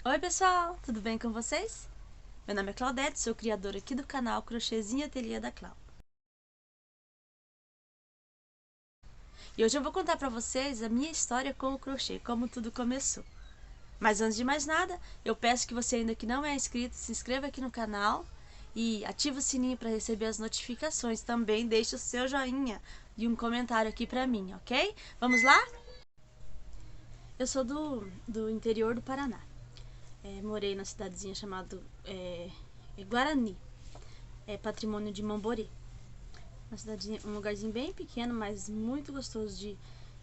Oi pessoal, tudo bem com vocês? Meu nome é Claudete, sou criadora aqui do canal Crochêzinho Ateliê da Clau. E hoje eu vou contar pra vocês a minha história com o crochê, como tudo começou. Mas antes de mais nada, eu peço que você ainda que não é inscrito, se inscreva aqui no canal e ative o sininho para receber as notificações. Também deixe o seu joinha e um comentário aqui pra mim, ok? Vamos lá? Eu sou do interior do Paraná. Morei na cidadezinha chamada Guarani. É patrimônio de Mamborê. Uma cidadezinha, um lugarzinho bem pequeno, mas muito gostoso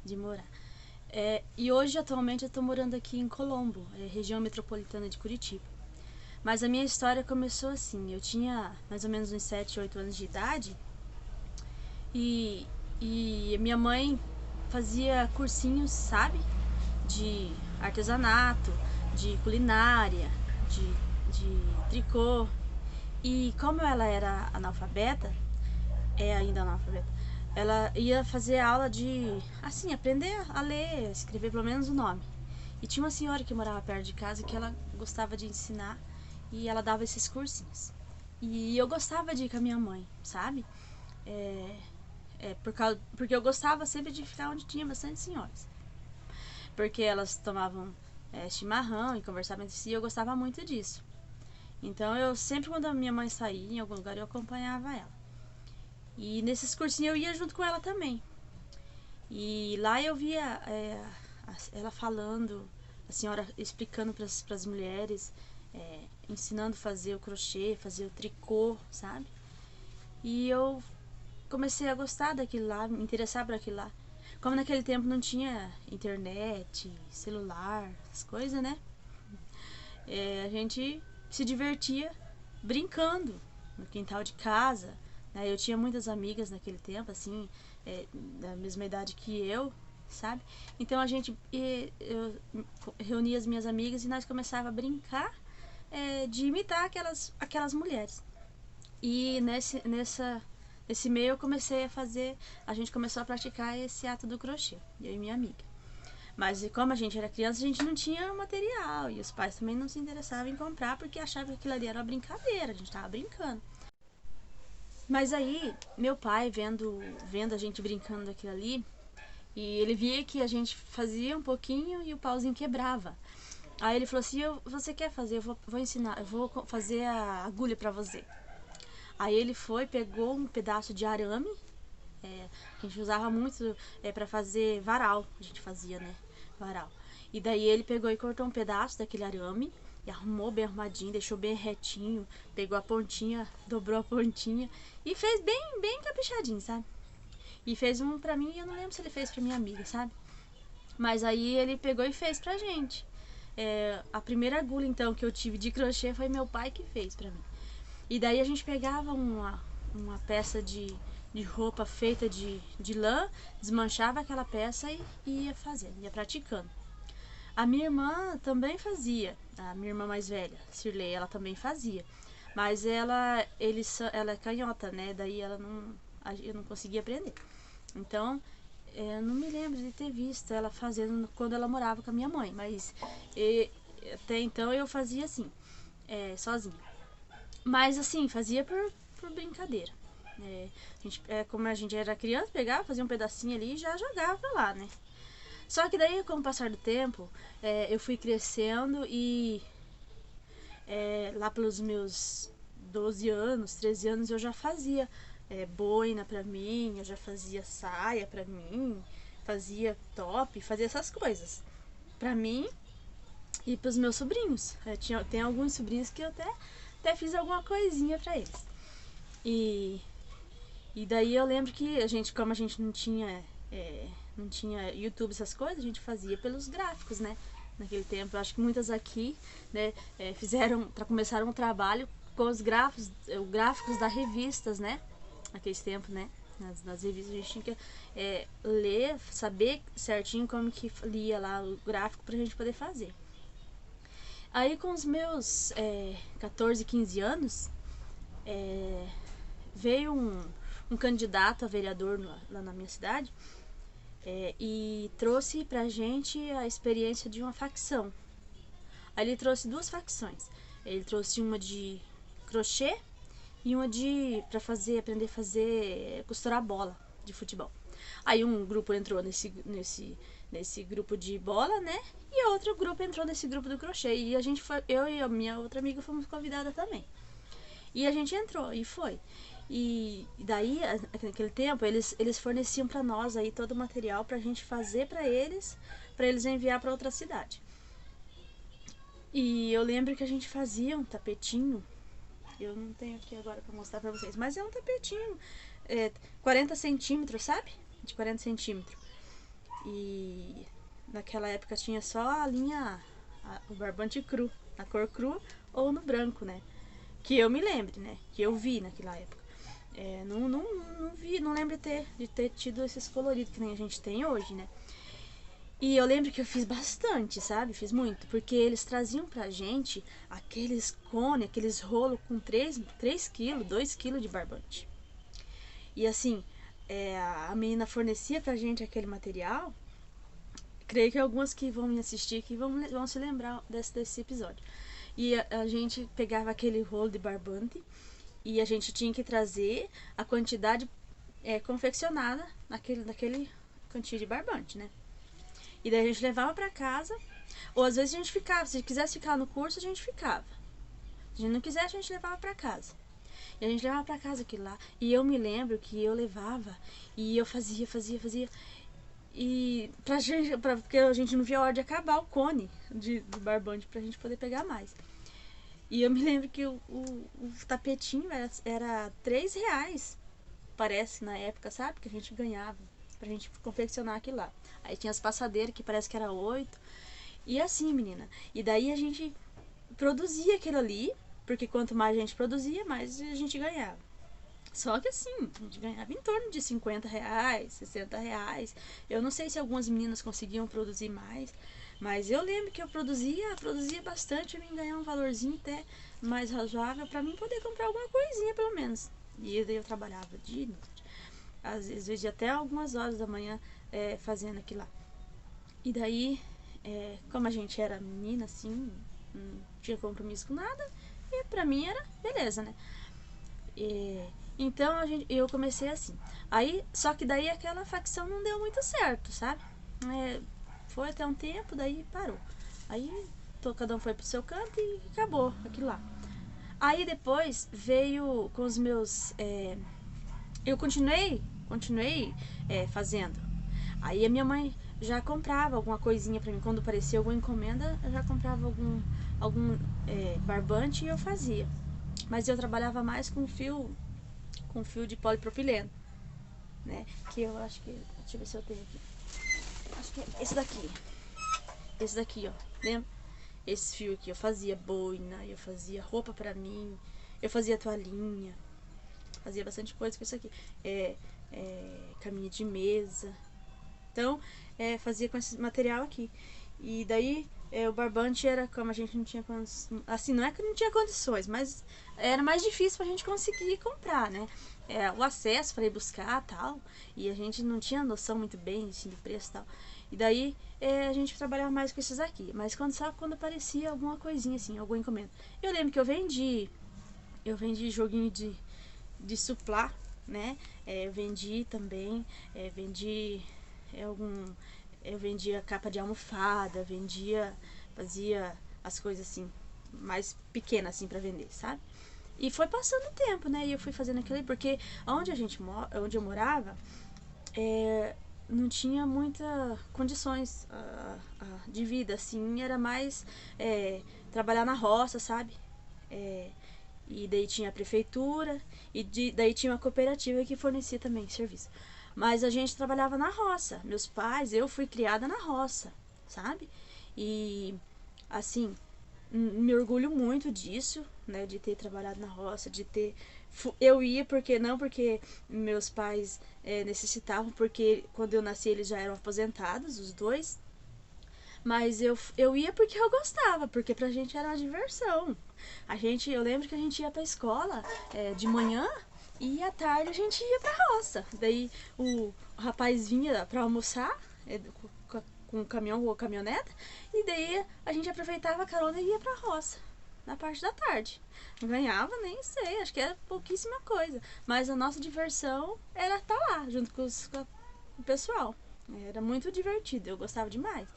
de morar. E hoje, atualmente, eu estou morando aqui em Colombo, região metropolitana de Curitiba. Mas a minha história começou assim, eu tinha mais ou menos uns 7, 8 anos de idade e, e minha mãe fazia cursinhos, sabe? De artesanato, de culinária, de tricô. E como ela era analfabeta, ainda analfabeta, ela ia fazer aula de, assim, aprender a ler, a escrever pelo menos o nome. E tinha uma senhora que morava perto de casa que ela gostava de ensinar e ela dava esses cursinhos. E eu gostava de ir com a minha mãe, sabe? Porque eu gostava sempre de ficar onde tinha bastante senhoras. Porque elas tomavam chimarrão e conversavam entre si e eu gostava muito disso. Então eu sempre, quando a minha mãe saía em algum lugar, eu acompanhava ela. E nesses cursinhos eu ia junto com ela também. E lá eu via ela falando, a senhora explicando para as mulheres, ensinando a fazer o crochê, fazer o tricô, sabe? E eu comecei a gostar daquilo lá, me interessar por aquilo lá. Como naquele tempo não tinha internet, celular, as coisas, né? A gente se divertia brincando no quintal de casa. Né? Eu tinha muitas amigas naquele tempo, assim, da mesma idade que eu, sabe? Então a gente eu reunia as minhas amigas e nós começava a brincar de imitar aquelas mulheres. E nesse meio eu comecei a fazer, a gente começou a praticar esse ato do crochê, eu e minha amiga. Mas como a gente era criança, a gente não tinha material. E os pais também não se interessavam em comprar porque achavam que aquilo ali era uma brincadeira, a gente tava brincando. Mas aí, meu pai, vendo a gente brincando daquilo ali, e ele via que a gente fazia um pouquinho e o pauzinho quebrava. Aí ele falou assim, você quer fazer? Eu vou ensinar, eu vou fazer a agulha pra você. Aí ele foi, pegou um pedaço de arame, a gente usava muito para fazer varal, a gente fazia, né? Varal. E daí ele pegou e cortou um pedaço daquele arame e arrumou bem arrumadinho, deixou bem retinho, pegou a pontinha, dobrou a pontinha e fez bem caprichadinho, sabe? E fez um pra mim, eu não lembro se ele fez pra minha amiga, sabe? Mas aí ele pegou e fez pra gente. A primeira agulha então que eu tive de crochê foi meu pai que fez pra mim. E daí a gente pegava uma peça de roupa feita de lã, desmanchava aquela peça e ia fazendo, ia praticando. A minha irmã também fazia, a minha irmã mais velha, Cirlei, ela também fazia. Mas ela é canhota, né? Daí eu não conseguia aprender. Então, eu não me lembro de ter visto ela fazendo quando ela morava com a minha mãe, mas até então eu fazia assim, sozinha. Mas assim, fazia por brincadeira. Como a gente era criança, pegava, fazia um pedacinho ali e já jogava pra lá, né? Só que daí, com o passar do tempo, eu fui crescendo e lá pelos meus 12 anos, 13 anos, eu já fazia boina pra mim, eu já fazia saia pra mim, fazia top, fazia essas coisas. Pra mim e pros meus sobrinhos. Tem alguns sobrinhos que eu até fiz alguma coisinha pra eles. E, e daí eu lembro que como a gente não tinha YouTube, essas coisas, a gente fazia pelos gráficos, né? Naquele tempo, eu acho que muitas aqui, né, começaram um trabalho com os gráficos das revistas, né? Naqueles tempos, né? Nas revistas a gente tinha que ler, saber certinho como que lia lá o gráfico pra gente poder fazer. Aí com os meus 14, 15 anos, veio um candidato a vereador lá na minha cidade e trouxe pra gente a experiência de uma facção. Aí ele trouxe duas facções. Ele trouxe uma de crochê e uma pra aprender a fazer, costurar bola de futebol. Aí um grupo entrou nesse grupo de bola, né? E outro grupo entrou nesse grupo do crochê. E a gente foi, eu e a minha outra amiga fomos convidadas também. E a gente entrou e foi. E daí, naquele tempo, eles forneciam para nós aí todo o material pra gente fazer para eles enviar para outra cidade. E eu lembro que a gente fazia um tapetinho. Eu não tenho aqui agora pra mostrar pra vocês, mas é um tapetinho 40 centímetros, sabe? De 40 centímetros. E naquela época tinha só a linha, o barbante cru, na cor cru ou no branco, né? Que eu me lembre, né? Que eu vi naquela época. Não lembro de ter tido esses coloridos que nem a gente tem hoje, né? E eu lembro que eu fiz bastante, sabe? Fiz muito, porque eles traziam pra gente aqueles cones, aqueles rolos com 3 quilos, 2 quilos de barbante. E assim, a menina fornecia pra gente aquele material. Creio que algumas que vão me assistir aqui vão se lembrar desse episódio. E a gente pegava aquele rolo de barbante e a gente tinha que trazer a quantidade confeccionada daquele quantia de barbante, né? E daí a gente levava pra casa, ou às vezes a gente ficava, se quisesse ficar no curso, a gente ficava. Se a gente não quisesse, a gente levava pra casa. E a gente levava pra casa aquilo lá. E eu me lembro que eu levava e eu fazia. E porque a gente não via a hora de acabar o cone do barbante pra gente poder pegar mais. E eu me lembro que o tapetinho era 3 reais, parece, na época, sabe? Que a gente ganhava pra gente confeccionar aquilo lá. Aí tinha as passadeiras que parece que era 8. E assim, menina. E daí a gente produzia aquilo ali, porque quanto mais a gente produzia, mais a gente ganhava. Só que assim, a gente ganhava em torno de 50 reais, 60 reais. Eu não sei se algumas meninas conseguiam produzir mais, mas eu lembro que eu produzia bastante, eu me ganhar um valorzinho até mais razoável pra mim poder comprar alguma coisinha pelo menos. E daí eu trabalhava dia e noite. Às vezes até algumas horas da manhã fazendo aquilo lá. E daí, como a gente era menina, assim, não tinha compromisso com nada, e pra mim era beleza, né? Então eu comecei assim. Aí, só que daí aquela facção não deu muito certo, sabe? Foi até um tempo, daí parou. Aí cada um foi pro seu canto e acabou aquilo lá. Aí depois veio com os meus... eu continuei fazendo. Aí a minha mãe já comprava alguma coisinha pra mim. Quando aparecia alguma encomenda, eu já comprava algum barbante e eu fazia. Mas eu trabalhava mais com fio de polipropileno, né? Que eu acho que... Deixa eu ver se eu tenho aqui. Acho que é esse daqui. Esse daqui, ó. Lembra? Esse fio aqui. Eu fazia boina, eu fazia roupa pra mim, eu fazia toalhinha. Fazia bastante coisa com isso aqui. Caminho de mesa. Então, fazia com esse material aqui. E daí, o barbante era como a gente não tinha condições. Assim, não é que não tinha condições, mas era mais difícil pra gente conseguir comprar, né? O acesso para ir buscar tal. E a gente não tinha noção muito bem assim, do preço e tal. E daí, a gente trabalhava mais com esses aqui. Mas só quando aparecia alguma coisinha assim, alguma encomenda. Eu lembro que eu vendi joguinho de suplá, né? Eu vendi também, eu vendia capa de almofada, fazia as coisas assim, mais pequenas assim pra vender, sabe? E foi passando o tempo, né? E eu fui fazendo aquilo ali, porque onde eu morava, não tinha muita condições de vida, assim, era mais trabalhar na roça, sabe? E daí tinha a prefeitura, daí tinha uma cooperativa que fornecia também serviço. Mas a gente trabalhava na roça. Meus pais, eu fui criada na roça, sabe? E, assim, me orgulho muito disso, né? De ter trabalhado na roça, eu ia não porque meus pais necessitavam, porque quando eu nasci eles já eram aposentados, os dois. Mas eu ia porque eu gostava, porque pra gente era uma diversão. Eu lembro que a gente ia pra escola de manhã e à tarde a gente ia pra roça. Daí o rapaz vinha pra almoçar com com caminhão ou caminhoneta, e daí a gente aproveitava a carona e ia pra roça, na parte da tarde. Não ganhava, nem sei, acho que era pouquíssima coisa, mas a nossa diversão era estar lá, junto com o pessoal. Era muito divertido, eu gostava demais.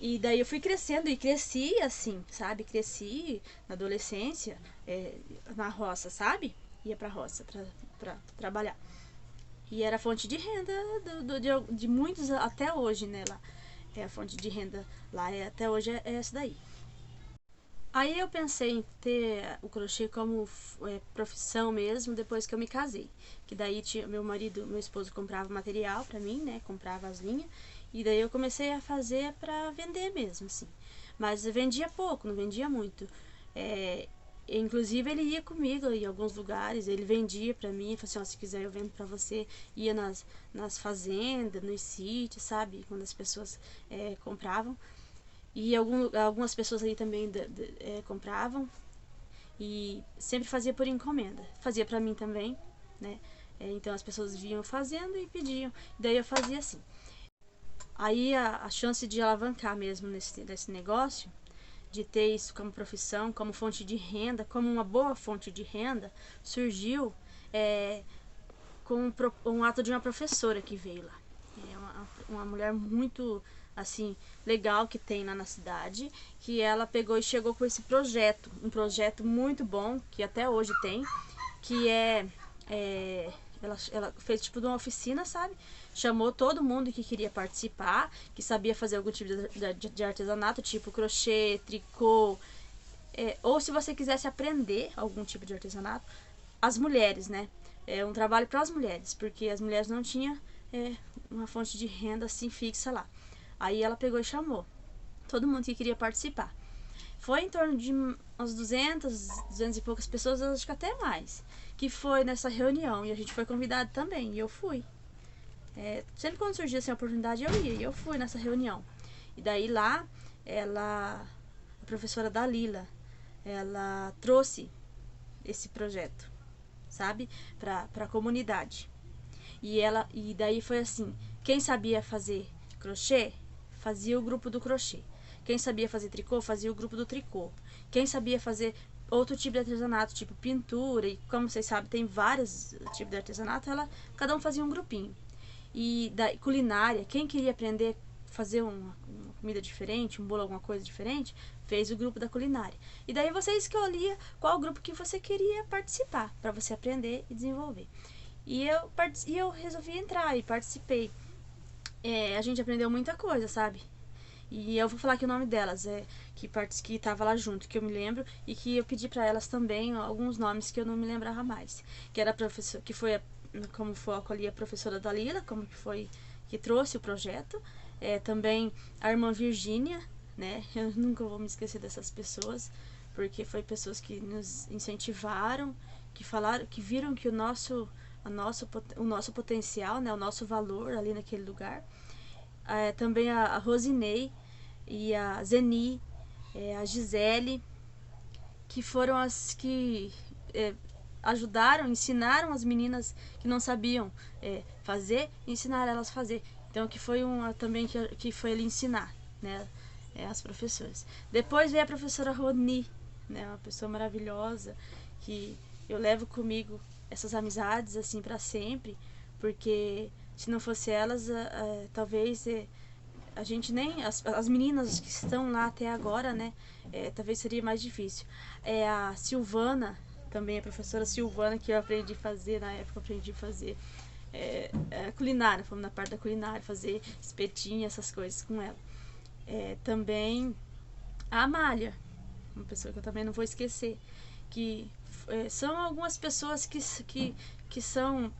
E daí eu fui crescendo e cresci assim, sabe? Cresci na adolescência, na roça, sabe? Ia pra roça pra trabalhar. E era fonte de renda de muitos até hoje, né? Lá. A fonte de renda lá até hoje é essa daí. Aí eu pensei em ter o crochê como profissão mesmo depois que eu me casei. Que daí meu esposo comprava material pra mim, né? Comprava as linhas. E daí eu comecei a fazer pra vender mesmo, assim. Mas eu vendia pouco, não vendia muito. Inclusive ele ia comigo em alguns lugares, ele vendia pra mim, falou assim, se quiser eu vendo pra você. Ia nas fazendas, nos sítios, sabe? Quando as pessoas compravam. E algumas pessoas ali também compravam. E sempre fazia por encomenda. Fazia pra mim também, né? Então as pessoas vinham fazendo e pediam. Daí eu fazia assim. Aí a chance de alavancar mesmo nesse negócio, de ter isso como profissão, como fonte de renda, como uma boa fonte de renda, surgiu com um ato de uma professora que veio lá. Uma mulher muito assim legal que tem lá na cidade, que ela pegou e chegou com esse projeto, um projeto muito bom que até hoje tem, que ela fez tipo de uma oficina, sabe? Chamou todo mundo que queria participar, que sabia fazer algum tipo de artesanato, tipo crochê, tricô, ou se você quisesse aprender algum tipo de artesanato, as mulheres, né? É um trabalho para as mulheres, porque as mulheres não tinham uma fonte de renda assim fixa lá. Aí ela pegou e chamou todo mundo que queria participar. Foi em torno de umas 200 e poucas pessoas, acho que até mais, que foi nessa reunião. E a gente foi convidado também, e eu fui. Sempre quando surgia assim, a oportunidade, eu ia, e eu fui nessa reunião. E daí lá, a professora Dalila, ela trouxe esse projeto, sabe, para a comunidade. E daí foi assim, quem sabia fazer crochê, fazia o grupo do crochê. Quem sabia fazer tricô, fazia o grupo do tricô. Quem sabia fazer outro tipo de artesanato, tipo pintura, e como vocês sabem, tem vários tipos de artesanato, cada um fazia um grupinho. E da culinária, quem queria aprender a fazer uma comida diferente, um bolo, alguma coisa diferente, fez o grupo da culinária. E daí você escolhia qual grupo que você queria participar, para você aprender e desenvolver. E eu resolvi entrar e participei. A gente aprendeu muita coisa, sabe? E eu vou falar aqui o nome delas, que estava lá junto, que eu me lembro, e que eu pedi para elas também alguns nomes que eu não me lembrava mais. Que era a professora, que foi como foco ali a professora Dalila, como que foi que trouxe o projeto. Também a irmã Virgínia, né? Eu nunca vou me esquecer dessas pessoas, porque foi pessoas que nos incentivaram, que falaram, que viram que o nosso potencial, né, o nosso valor ali naquele lugar. Também a Rosinei e a Zeni, a Gisele, que foram as que ajudaram, ensinaram as meninas que não sabiam fazer, ensinaram elas a fazer. Então que foi uma também que foi ele ensinar, né, as professoras. Depois veio a professora Roni, né, uma pessoa maravilhosa que eu levo comigo essas amizades assim para sempre, porque se não fosse elas, talvez a gente nem as meninas que estão lá até agora, né, talvez seria mais difícil. A Silvana, também a professora Silvana, que eu aprendi a fazer na época, eu aprendi a fazer culinária, fomos na parte da culinária, fazer espetinho, essas coisas com ela. Também a Amália, uma pessoa que eu também não vou esquecer, que são algumas pessoas que são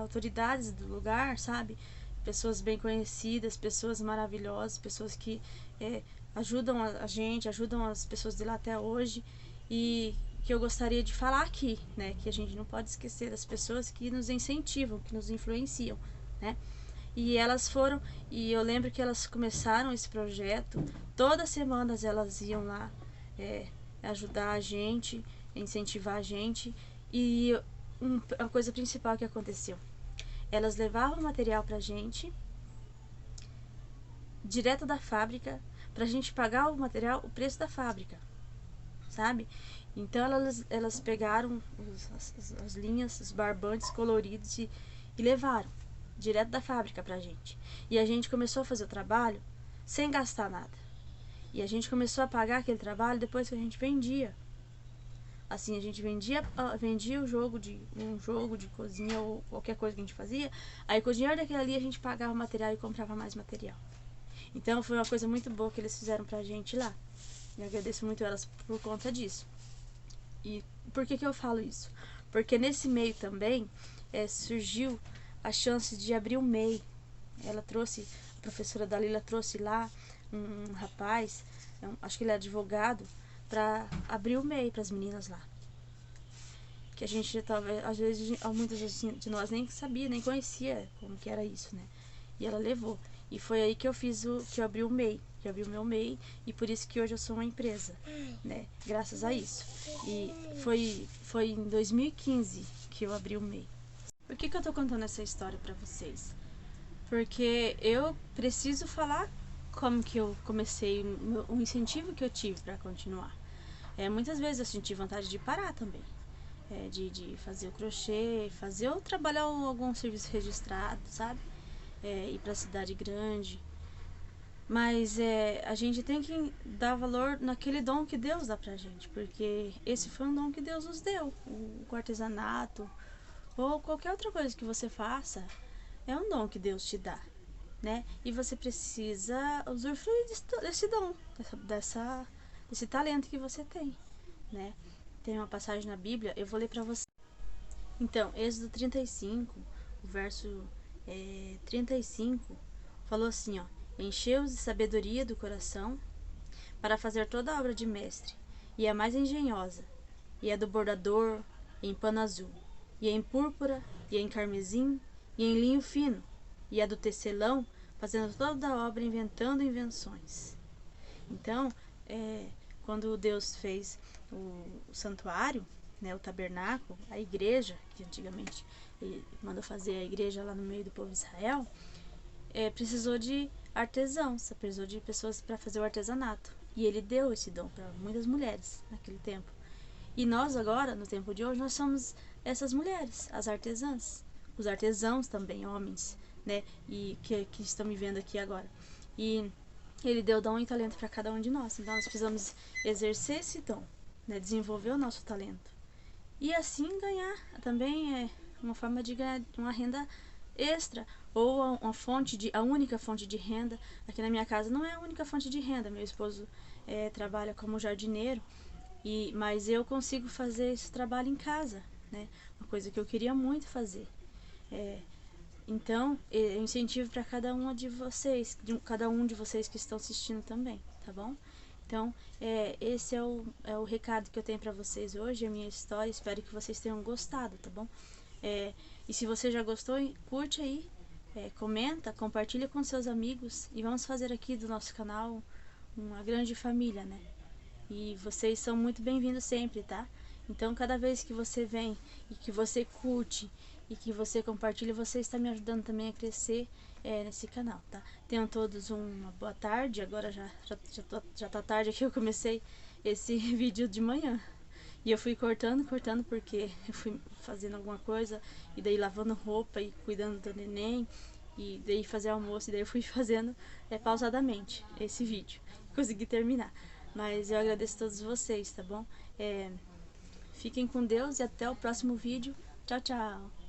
autoridades do lugar, sabe? Pessoas bem conhecidas, pessoas maravilhosas, pessoas que ajudam a gente, ajudam as pessoas de lá até hoje, e que eu gostaria de falar aqui, né? Que a gente não pode esquecer das pessoas que nos incentivam, que nos influenciam, né? E elas foram, e eu lembro que elas começaram esse projeto, todas as semanas elas iam lá ajudar a gente, incentivar a gente, e a coisa principal que aconteceu, elas levavam material pra gente, direto da fábrica pra gente pagar o material, o preço da fábrica, sabe? Então elas pegaram as linhas, os barbantes coloridos e levaram direto da fábrica pra gente. E a gente começou a fazer o trabalho sem gastar nada. E a gente começou a pagar aquele trabalho depois que a gente vendia. Assim, a gente vendia um jogo de cozinha ou qualquer coisa que a gente fazia. Aí com o dinheiro daquele ali a gente pagava o material e comprava mais material. Então foi uma coisa muito boa que eles fizeram pra gente lá. Eu agradeço muito elas por conta disso. E por que eu falo isso? Porque nesse meio também surgiu a chance de abrir um MEI. Ela trouxe, a professora Dalila trouxe lá um rapaz, acho que ele é advogado, para abrir o MEI para as meninas lá. Que a gente talvez, às vezes, muitas de nós nem sabia, nem conhecia como que era isso, né? E ela levou. E foi aí que eu abri o MEI, que eu abri o meu MEI, e por isso que hoje eu sou uma empresa, né? Graças a isso. E foi em 2015 que eu abri o MEI. Por que eu tô contando essa história para vocês? Porque eu preciso falar como que eu comecei, o incentivo que eu tive para continuar. Muitas vezes eu senti vontade de parar também. De fazer o crochê, fazer ou trabalhar algum serviço registrado, sabe? Ir pra cidade grande. Mas a gente tem que dar valor naquele dom que Deus dá pra gente, porque esse foi um dom que Deus nos deu. O artesanato ou qualquer outra coisa que você faça é um dom que Deus te dá, né? E você precisa usufruir desse dom, desse talento que você tem, né? Tem uma passagem na Bíblia, eu vou ler pra você. Então, Êxodo 35, o verso 35, falou assim, ó: encheu-os de sabedoria do coração para fazer toda a obra de mestre, e a mais engenhosa, e a do bordador, em pano azul, e em púrpura, e em carmesim, e em linho fino, e a do tecelão, fazendo toda a obra, inventando invenções. Então, quando Deus fez o santuário, né, o tabernáculo, a igreja, que antigamente ele mandou fazer a igreja lá no meio do povo de Israel, precisou de artesãos, precisou de pessoas para fazer o artesanato. E ele deu esse dom para muitas mulheres naquele tempo. E nós agora, no tempo de hoje, nós somos essas mulheres, as artesãs. Os artesãos também, homens, né, e que estão me vendo aqui agora. E ele deu dom e talento para cada um de nós. Então nós precisamos exercer esse dom, né, desenvolver o nosso talento. E assim ganhar também uma forma de ganhar uma renda extra, ou a única fonte de renda. Aqui na minha casa não é a única fonte de renda. Meu esposo trabalha como jardineiro, mas eu consigo fazer esse trabalho em casa, né? Uma coisa que eu queria muito fazer. Então, eu incentivo para cada um de vocês que estão assistindo também, tá bom? Então, esse é o recado que eu tenho para vocês hoje, a minha história. Espero que vocês tenham gostado, tá bom? E se você já gostou, curte aí, comenta, compartilha com seus amigos, e vamos fazer aqui do nosso canal uma grande família, né? E vocês são muito bem-vindos sempre, tá? Então, cada vez que você vem e que você curte e que você compartilha, você está me ajudando também a crescer nesse canal, tá? Tenham todos uma boa tarde. Agora já tá tarde aqui, eu comecei esse vídeo de manhã. E eu fui cortando porque eu fui fazendo alguma coisa, e daí lavando roupa e cuidando do neném, e daí fazer almoço, e daí eu fui fazendo pausadamente esse vídeo. Consegui terminar. Mas eu agradeço a todos vocês, tá bom? Fiquem com Deus e até o próximo vídeo. Tchau, tchau!